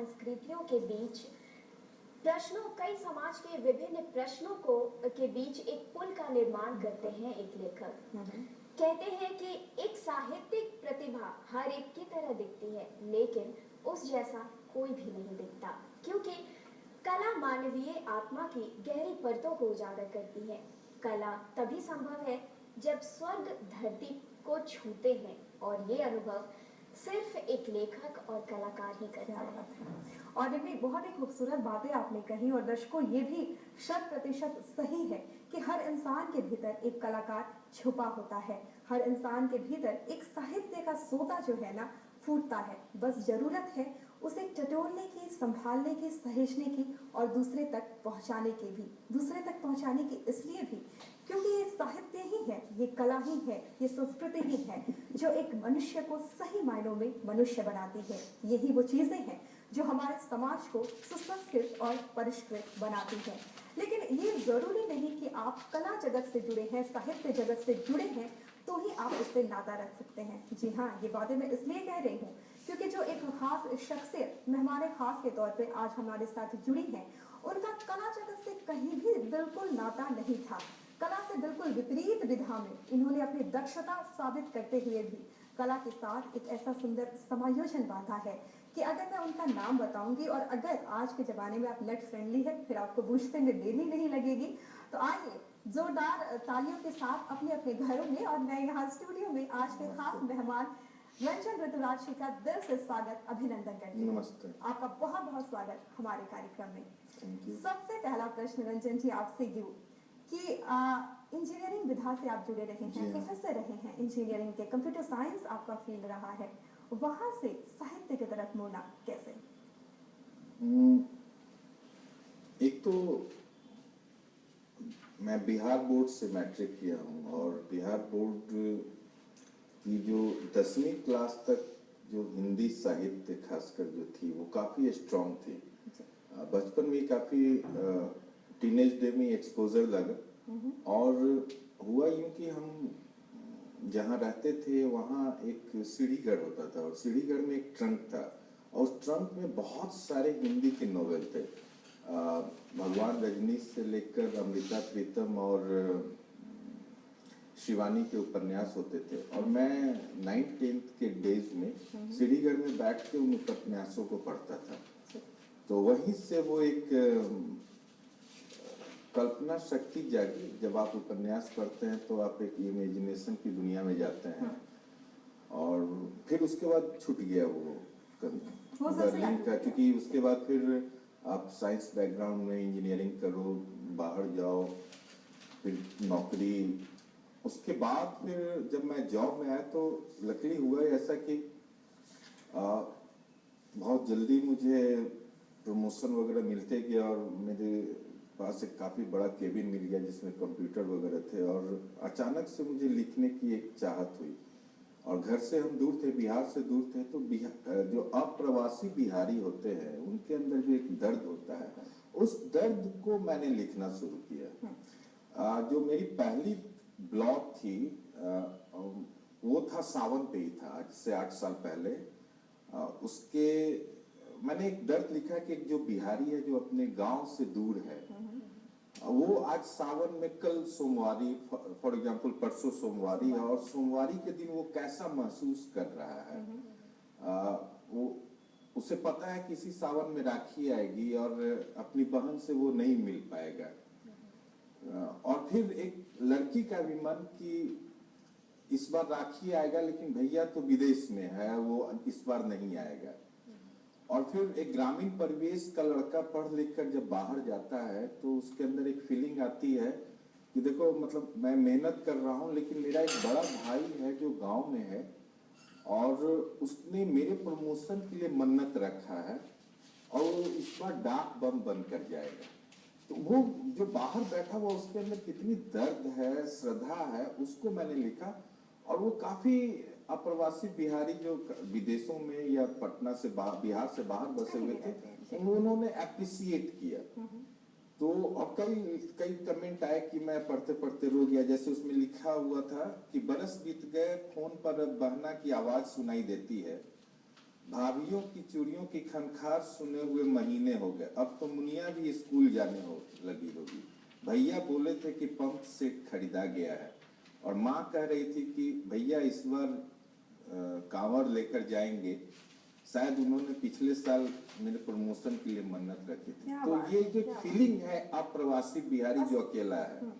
संस्कृतियों के बीच कई समाज के विभिन्न प्रश्नों के बीच एक पुल का निर्माण करते हैं एक लेखक। कहते हैं कि एक साहित्यिक प्रतिभा हर एक की तरह दिखती है, लेकिन उस जैसा कोई भी नहीं दिखता, क्योंकि कला मानवीय आत्मा की गहरी परतों को उजागर करती है। कला तभी संभव है जब स्वर्ग धरती को छूते हैं, और ये अनुभव सिर्फ एक लेखक और कलाकार ही करता है। और इनमें बहुत ही खूबसूरत बातें आपने कही, और दर्शकों ये भी 100% सही है कि हर इंसान के भीतर एक कलाकार छुपा होता है। हर इंसान के भीतर एक साहित्य का सोता जो है ना फूटता है। बस जरूरत है उसे टटोलने की, संभालने की, सहेजने की और दूसरे तक पहुंचाने की भी। दूसरे तक पहुंचाने की इसलिए भी क्योंकि ये साहित्य ही है, ये कला ही है, ये संस्कृति ही है जो एक मनुष्य को सही मायनों में मनुष्य बनाती है। यही वो चीजें हैं जो हमारे समाज को सुसंस्कृत और परिष्कृत बनाती है। लेकिन ये जरूरी नहीं कि आप कला जगत से जुड़े हैं, साहित्य जगत से जुड़े हैं तो ही आप उससे नाता रख सकते हैं। जी हाँ, ये बातें मैं इसलिए कह रही हूँ क्योंकि जो एक खास शख्सियत मेहमान खास के तौर पे आज हमारे साथ जुड़ी है, उनका कला जगत से कहीं भी बिल्कुल नाता नहीं था। कला से बिल्कुल विपरीत विधा में इन्होंने अपनी दक्षता साबित करते हुए भी कला के साथ एक ऐसा सुंदर समायोजन बांधा है कि अगर मैं उनका नाम बताऊंगी और अगर आज के जमाने में आप नेट फ्रेंडली है फिर आपको बूझते में देरी नहीं लगेगी, तो आइए जोरदार तालियों के साथ अपने अपने घरों में और मैं यहाँ स्टूडियो में आज के खास मेहमान रंजन ऋतुराज जी का दिल से स्वागत अभिनंदन करती हूँ। नमस्ते। आपका बहुत बहुत स्वागत हमारे कार्यक्रम में। Thank you. सबसे पहला प्रश्न रंजन जी आपसे यूँ कि इंजीनियरिंग विधा से आप जुड़े रहे हैं, प्रोफेसर रहे हैं इंजीनियरिंग के, कंप्यूटर साइंस आपका फील्ड रहा है, वहां से साहित्य की तरफ मुड़ना कैसे? एक तो मैं बिहार बोर्ड से मैट्रिक किया हूँ और बिहार बोर्ड की जो 10वीं क्लास तक जो हिंदी साहित्य खासकर जो थी वो काफ़ी स्ट्रॉन्ग थी। बचपन में काफ़ी टीनेज डे में एक्सपोजर लगा और हुआ यूं कि हम जहाँ रहते थे वहाँ एक सीढ़ीगढ़ होता था और सीढ़ीगढ़ में एक ट्रंक था और उस ट्रंक में बहुत सारे हिंदी के नॉवेल थे। भगवान रजनीश से लेकर अमृता प्रीतम और शिवानी के उपन्यास होते थे और मैं 9th-10th के डेज में सीढ़ीगढ़ में बैठ के उन उपन्यासों को पढ़ता था। तो वहीं से वो एक कल्पना शक्ति जागी। जब आप उपन्यास पढ़ते हैं तो आप एक इमेजिनेशन की दुनिया में जाते हैं और फिर उसके बाद छूट गया वो लर्निंग का, क्योंकि उसके बाद फिर आप साइंस बैकग्राउंड में इंजीनियरिंग करो, बाहर जाओ, फिर नौकरी। उसके बाद फिर जब मैं जॉब में आया तो लकीली हुआ ऐसा कि बहुत जल्दी मुझे प्रमोशन वगैरह मिलते गया और मेरे पास एक काफ़ी बड़ा केबिन मिल गया जिसमें कंप्यूटर वगैरह थे और अचानक से मुझे लिखने की एक चाहत हुई। और घर से हम दूर थे, बिहार से दूर थे, तो जो अप्रवासी बिहारी होते हैं उनके अंदर जो एक दर्द होता है, उस दर्द को मैंने लिखना शुरू किया। जो मेरी पहली ब्लॉग थी वो था सावन पे ही था, आज से 8 साल पहले। उसके मैंने एक दर्द लिखा कि जो बिहारी है जो अपने गांव से दूर है, वो आज सावन में, कल सोमवारी फॉर एग्जांपल परसों सोमवारी है और सोमवारी के दिन वो कैसा महसूस कर रहा है। वो उसे पता है कि इसी सावन में राखी आएगी और अपनी बहन से वो नहीं मिल पाएगा। और फिर एक लड़की का भी मन कि इस बार राखी आएगा लेकिन भैया तो विदेश में है, वो इस बार नहीं आएगा। और फिर एक ग्रामीण परिवेश का लड़का पढ़ लिख कर जब बाहर जाता है तो उसके अंदर एक फीलिंग आती है कि देखो, मतलब मैं मेहनत कर रहा हूँ लेकिन मेरा एक बड़ा भाई है जो गांव में है और उसने मेरे प्रमोशन के लिए मन्नत रखा है और वो इस बार डाक बम बन कर जाएगा। तो वो जो बाहर बैठा हुआ उसके अंदर कितनी दर्द है, श्रद्धा है, उसको मैंने लिखा। और वो काफी अप्रवासी बिहारी जो विदेशों में या पटना से बिहार से बाहर बसे हुए थे, उन्होंने अप्रिशिएट किया। तो और कई कमेंट आए कि मैं पढ़ते पढ़ते रो गया। जैसे उसमें लिखा हुआ था कि बरस बीत गए, फोन पर अब बहना की आवाज सुनाई देती है, भाभीियों की चूड़ियों की खनखार सुने हुए महीने हो गए, अब तो मुनिया भी स्कूल जाने लगी होगी। भैया बोले थे कि पंप सेट खरीदा गया है और माँ कह रही थी कि भैया इस बार कांवड़ लेकर जाएंगे। शायद उन्होंने पिछले साल मेरे प्रमोशन के लिए मन्नत रखी थी। तो ये जो फीलिंग है अप्रवासी बिहारी जो अकेला है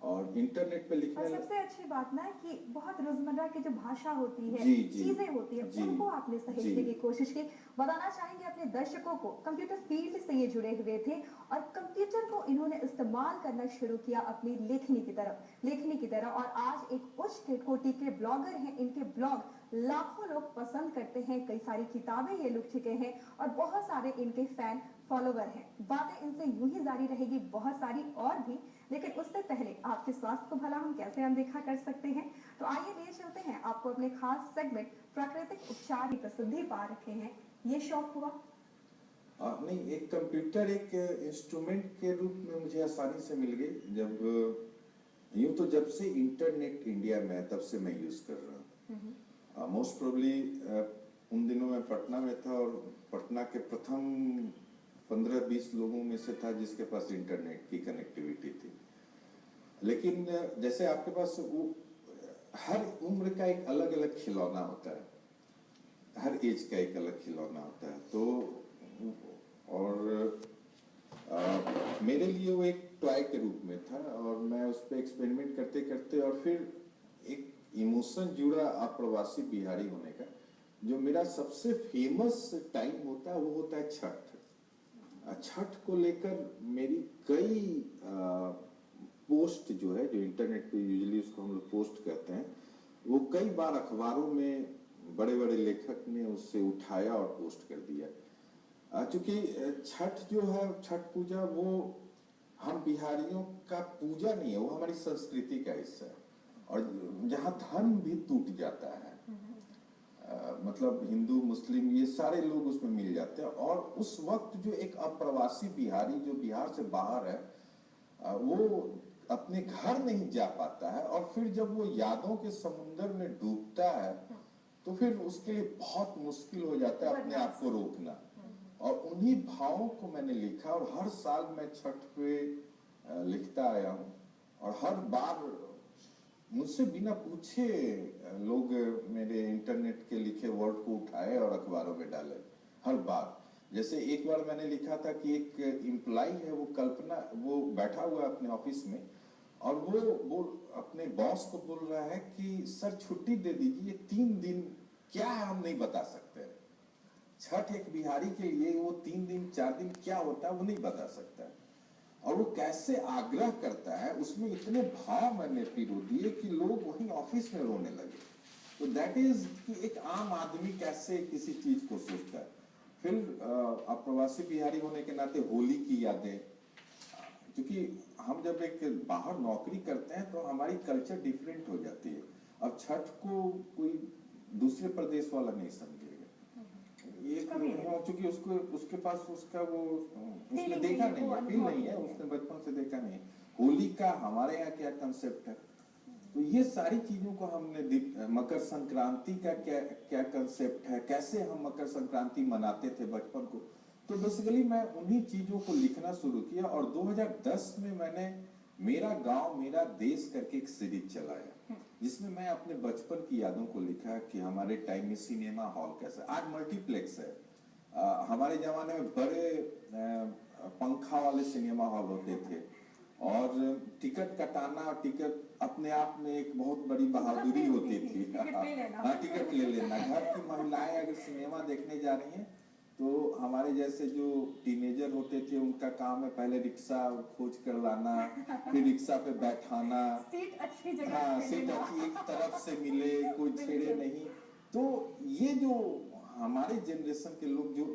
और इंटरनेट पे लिखने और सबसे अच्छी बात ना कि बहुत रोजमर्रा की जो भाषा होती है, जी, चीजें होती है, जी, उनको आपने सहेजने की कोशिश की। बताना चाहेंगे अपने दर्शकों को, कंप्यूटर फील्ड से ये जुड़े हुए थे और कंप्यूटर को इन्होंने इस्तेमाल करना शुरू किया अपनी लेखनी की तरह और आज एक उच्च कोटि के ब्लॉगर हैं। इनके ब्लॉग लाखों लोग पसंद करते हैं, कई सारी किताबें ये लिख चुके हैं और बहुत सारे इनके फैन फॉलोवर हैं। बातें इनसे यूं ही जारी रहेगी, बहुत सारी और भी, लेकिन उससे पहले आपके स्वास्थ्य को भला हम कैसे अनदेखा कर सकते हैं। तो आइए ले चलते हैं आपको अपने खास सेगमेंट प्राकृतिक उपचार की प्रसिद्धि पा रखे हैं। ये शौक हुआ नहीं, एक कंप्यूटर एक इंस्ट्रूमेंट के रूप में मुझे आसानी से मिल गई। जब से इंटरनेट इंडिया में तब से मैं यूज कर रहा हूँ। मोस्ट प्रोबेबली उन दिनों में पटना में था और पटना के प्रथम 15-20 लोगों में से था जिसके पास इंटरनेट की कनेक्टिविटी थी। लेकिन जैसे आपके पास हर उम्र का एक अलग अलग खिलौना होता है, हर एज का एक अलग खिलौना होता है। तो और मेरे लिए वो एक टॉय के रूप में था और मैं उस पर एक्सपेरिमेंट करते करते और फिर एक इमोशन जुड़ा अप्रवासी बिहारी होने का। जो मेरा सबसे फेमस टाइम होता है वो होता है छठ को लेकर मेरी कई पोस्ट जो है, जो इंटरनेट पे यूजुअली उसको हम लोग पोस्ट कहते हैं, वो कई बार अखबारों में बड़े बड़े लेखक ने उससे उठाया और पोस्ट कर दिया। चूंकि छठ जो है, छठ पूजा, वो हम बिहारियों का पूजा नहीं है, वो हमारी संस्कृति का हिस्सा है और जहाँ धर्म भी टूट जाता है, मतलब हिंदू मुस्लिम ये सारे लोग उसमें मिल जाते हैं। और उस वक्त जो एक अप्रवासी बिहारी जो बिहार से बाहर है, वो अपने घर नहीं जा पाता है और फिर जब वो यादों के समुद्र में डूबता है तो फिर उसके लिए बहुत मुश्किल हो जाता है अपने आप को रोकना। और उन्हीं भावों को मैंने लिखा और हर साल मैं छठ पे लिखता आया हूँ और हर बार मुझसे बिना पूछे लोग मेरे इंटरनेट के लिखे वर्ड को उठाए और अखबारों में डाले हर बार। जैसे एक बार मैंने लिखा था कि एक एम्प्लॉय है, वो कल्पना, वो बैठा हुआ है अपने ऑफिस में और वो अपने बॉस को बोल रहा है कि सर छुट्टी दे दीजिए, 3 दिन क्या है हम नहीं बता सकते। छठ एक बिहारी के लिए वो 3 दिन 4 दिन क्या होता है वो नहीं बता सकता और वो कैसे आग्रह करता है, उसमें इतने भाव मैंने पिरो दिए कि लोग वहीं ऑफिस में रोने लगे। तो दैट इज कि एक आम आदमी कैसे किसी चीज को सोचता है। फिर अप्रवासी बिहारी होने के नाते होली की यादें, क्योंकि हम जब एक बाहर नौकरी करते हैं तो हमारी कल्चर डिफरेंट हो जाती है। अब छठ को कोई दूसरे प्रदेश वाला नहीं समझेगा, क्योंकि उसके पास उसका वो उसने देखा नहीं है, फील नहीं है, उसने बचपन से देखा नहीं है। होली का हमारे यहाँ क्या कंसेप्ट है, तो ये सारी चीजों को हमने, मकर संक्रांति का क्या कंसेप्ट है, कैसे हम मकर संक्रांति मनाते थे बचपन को, तो बेसिकली मैं उन्हीं चीजों को लिखना शुरू किया। और 2010 में मैंने मेरा गांव मेरा देश करके एक सीरीज चलाया जिसमें मैं अपने बचपन की यादों को लिखा कि हमारे टाइम में सिनेमा हॉल कैसा, आज मल्टीप्लेक्स है। हमारे जमाने में बड़े पंखा वाले सिनेमा हॉल होते थे और टिकट कटाना, टिकट अपने आप में एक बहुत बड़ी बहादुरी होती थी। टिकट ले लेना। घर की महिलाएं अगर सिनेमा देखने जा रही हैं तो हमारे जैसे जो टीनेजर होते थे उनका काम है पहले रिक्शा खोज कर लाना, फिर रिक्शा पे बैठाना, सीट अच्छी जगह, हाँ सीट अच्छी एक तरफ से मिले, कोई छेड़े नहीं। तो ये जो हमारे जनरेशन के लोग जो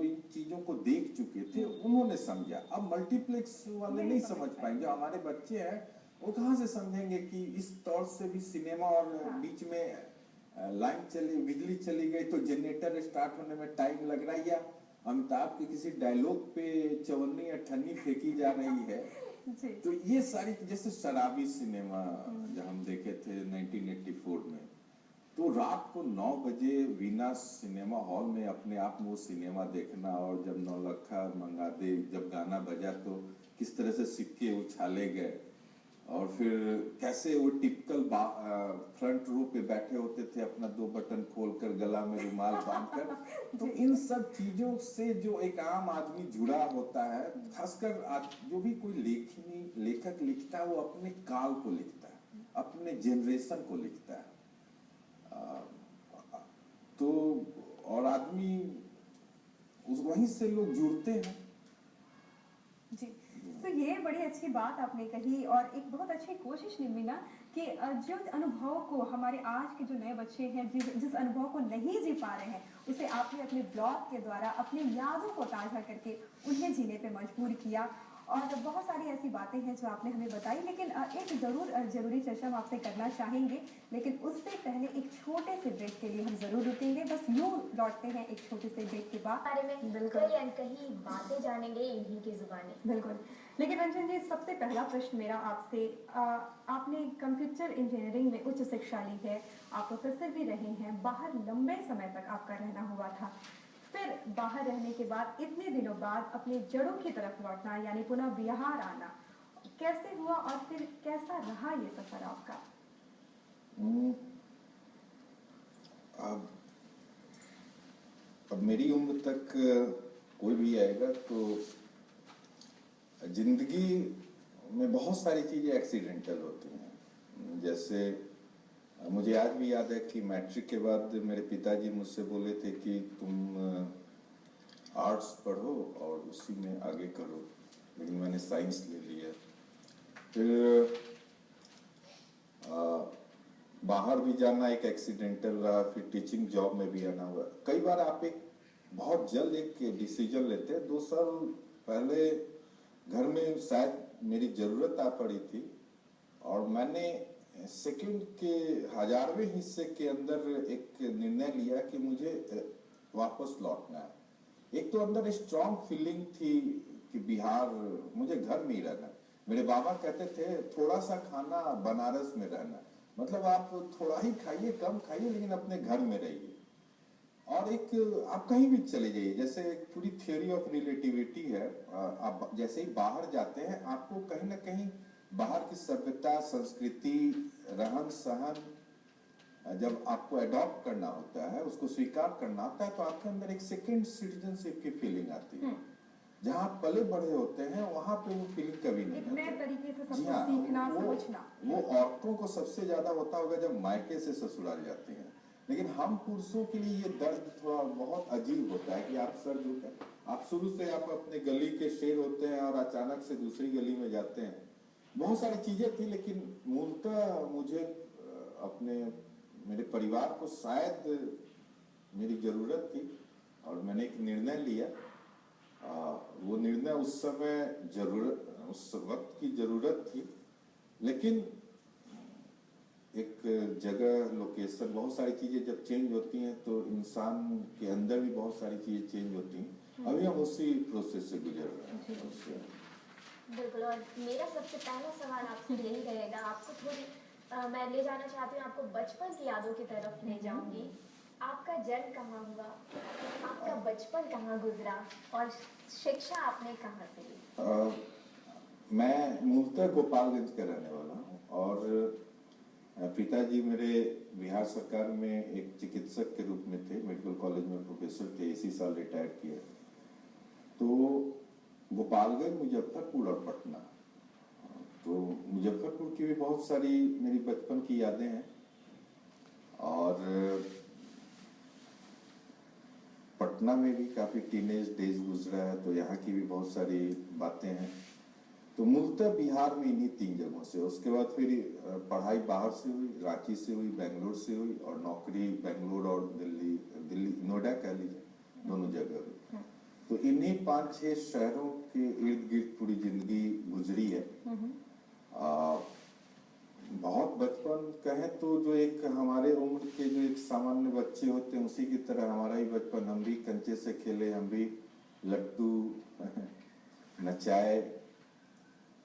इन चीजों को देख चुके थे उन्होंने समझा। अब मल्टीप्लेक्स वाले नहीं समझ पाएंगे, हमारे बच्चे हैं वो कहाँ से समझेंगे कि इस तौर से भी सिनेमा, और बीच में लाइन चली, बिजली चली गई तो जनरेटर स्टार्ट होने में टाइम लग रहा है, या अमिताभ के किसी डायलॉग पे चवन्नी अठन्नी फेंकी जा रही है। तो ये सारी, जैसे शराबी सिनेमा जो हम देखे थे 1984 में, तो रात को 9 बजे वीना सिनेमा हॉल में अपने आप में वो सिनेमा देखना, और जब नौलखा मंगा दे जब गाना बजा तो किस तरह से सिक्के उछाले गए, और फिर कैसे वो टिपिकल फ्रंट रो पे बैठे होते थे अपना 2 बटन खोलकर गला में रुमाल बांधकर। तो इन सब चीजों से जो एक आम आदमी जुड़ा होता है, खासकर जो भी कोई लेखक लिखता है वो अपने काल को लिखता है, अपने जनरेशन को लिखता है। तो और आदमी वहीं से लोग जुड़ते हैं जी। तो ये बड़ी अच्छी बात आपने कही और एक बहुत अच्छी कोशिश निमिना कि जो अनुभव को हमारे आज के जो नए बच्चे हैं जिस अनुभव को नहीं जी पा रहे हैं उसे आपने अपने ब्लॉग के द्वारा अपनी यादों को ताज़ा करके उन्हें जीने पे मजबूर किया। और बहुत सारी ऐसी बातें हैं जो आपने हमें बताई, लेकिन एक जरूरी चर्चा हम आपसे करना चाहेंगे, लेकिन उससे पहले एक छोटे से ब्रेक के लिए हम जरूर रुकेंगे। बस यूं लौटते हैं एक छोटे से ब्रेक के बाद। बारे में कई अनकही बातें जानेंगे इन्हीं की जुबानी। बिल्कुल। लेकिन रंजन जी, सबसे पहला प्रश्न मेरा आपसे, आपने कंप्यूटर इंजीनियरिंग में उच्च शिक्षा ली है, आप प्रोफेसर भी रहे हैं, बाहर लंबे समय तक आपका रहना हुआ था, फिर बाहर रहने के बाद इतने दिनों बाद अपने जड़ों की तरफ लौटना यानी पुनः बिहार आना कैसे हुआ और फिर कैसा रहा ये सफर आपका? अब मेरी उम्र तक कोई भी आएगा तो जिंदगी में बहुत सारी चीजें एक्सीडेंटल होती हैं। जैसे मुझे आज भी याद है कि मैट्रिक के बाद मेरे पिताजी मुझसे बोले थे कि तुम आर्ट्स पढ़ो और उसी में आगे करो, लेकिन मैंने साइंस ले लिया। फिर बाहर भी जाना एक एक्सीडेंटल रहा, फिर टीचिंग जॉब में भी आना हुआ। कई बार आप एक बहुत जल्द एक डिसीजन लेते हैं। 2 साल पहले घर में शायद मेरी जरूरत आ पड़ी थी और मैंने सेकंड के 1000वें हिस्से के अंदर एक निर्णय लिया कि मुझे वापस लौटना है। एक तो अंदर स्ट्रॉन्ग फीलिंग थी कि बिहार, मुझे घर में ही रहना। मेरे बाबा कहते थे थोड़ा सा खाना बनारस में रहना, मतलब आप थोड़ा ही खाइए, कम खाइए, लेकिन अपने घर में रहिए। और एक आप कहीं भी चले जाइए, जैसे एक पूरी थ्योरी ऑफ रिलेटिविटी है। आप जैसे ही बाहर जाते हैं आपको कहीं ना कहीं बाहर की सभ्यता, संस्कृति, रहन सहन जब आपको अडॉप्ट करना होता है, उसको स्वीकार करना होता है, तो आपके अंदर एक सेकेंड सिटीजनशिप की फीलिंग आती है। जहाँ आप पले बड़े होते हैं वहां पे वो फीलिंग कभी नहीं आती। नए तरीके से सब हाँ, सीखना, समझना। वो औरतों को सबसे ज्यादा होता होगा जब मायके से ससुराल जाती हैं, लेकिन हम पुरुषों के लिए ये दर्द थोड़ा बहुत अजीब होता है कि आप सर झुका, आप शुरू से आप अपने गली के शेर होते हैं और अचानक से दूसरी गली में जाते हैं। बहुत सारी चीजें थी, लेकिन मूलतः मुझे अपने मेरे परिवार को शायद मेरी जरूरत थी और मैंने एक निर्णय लिया। वो निर्णय उस समय उस वक्त की जरूरत थी, लेकिन एक जगह, लोकेशन, बहुत सारी चीजें जब चेंज होती हैं तो इंसान के अंदर भी बहुत सारी चीजें चेंज होती हैं। अभी हम उसी प्रोसेस से गुजर रहे हैं। बिल्कुल। और मेरा सबसे पहला सवाल आपसे यही रहेगा, आपको थोड़ी मैं ले जाना चाहती हूँ, आपको बचपन की यादों की तरफ ले जाऊंगी। आपका जन्म कहाँ हुआ, आपका बचपन कहाँ गुजरा और शिक्षा आपने कहाँ से ली? मैं मूलतः गोपालगंज का रहने वाला हूँ और पिताजी मेरे बिहार सरकार में एक चिकित्सक के रूप में थे, मेडिकल कॉलेज में प्रोफेसर थे, इसी साल रिटायर किए। तो गोपालगंज, मुजफ्फरपुर और पटना, तो मुजफ्फरपुर की भी बहुत सारी मेरी बचपन की यादें हैं और पटना में भी काफी टीनेज डेज गुजरा है, तो यहाँ की भी बहुत सारी बातें हैं। तो मूलतः बिहार में इन्हीं 3 जगहों से, उसके बाद फिर पढ़ाई बाहर से हुई, रांची से हुई, बेंगलोर से हुई और नौकरी बेंगलोर और दिल्ली नोएडा कह लीजिए, दोनों जगह हुई। तो इन्हीं 5-6 शहरों के इर्द गिर्द पूरी जिंदगी गुजरी है। बहुत बचपन कहें तो जो एक हमारे उम्र के जो एक सामान्य बच्चे होते हैं उसी की तरह हमारा ही बचपन, हम भी कंचे से खेले, हम भी लट्टू नचाए,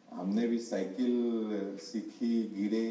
हमने भी साइकिल सीखी, गिरे,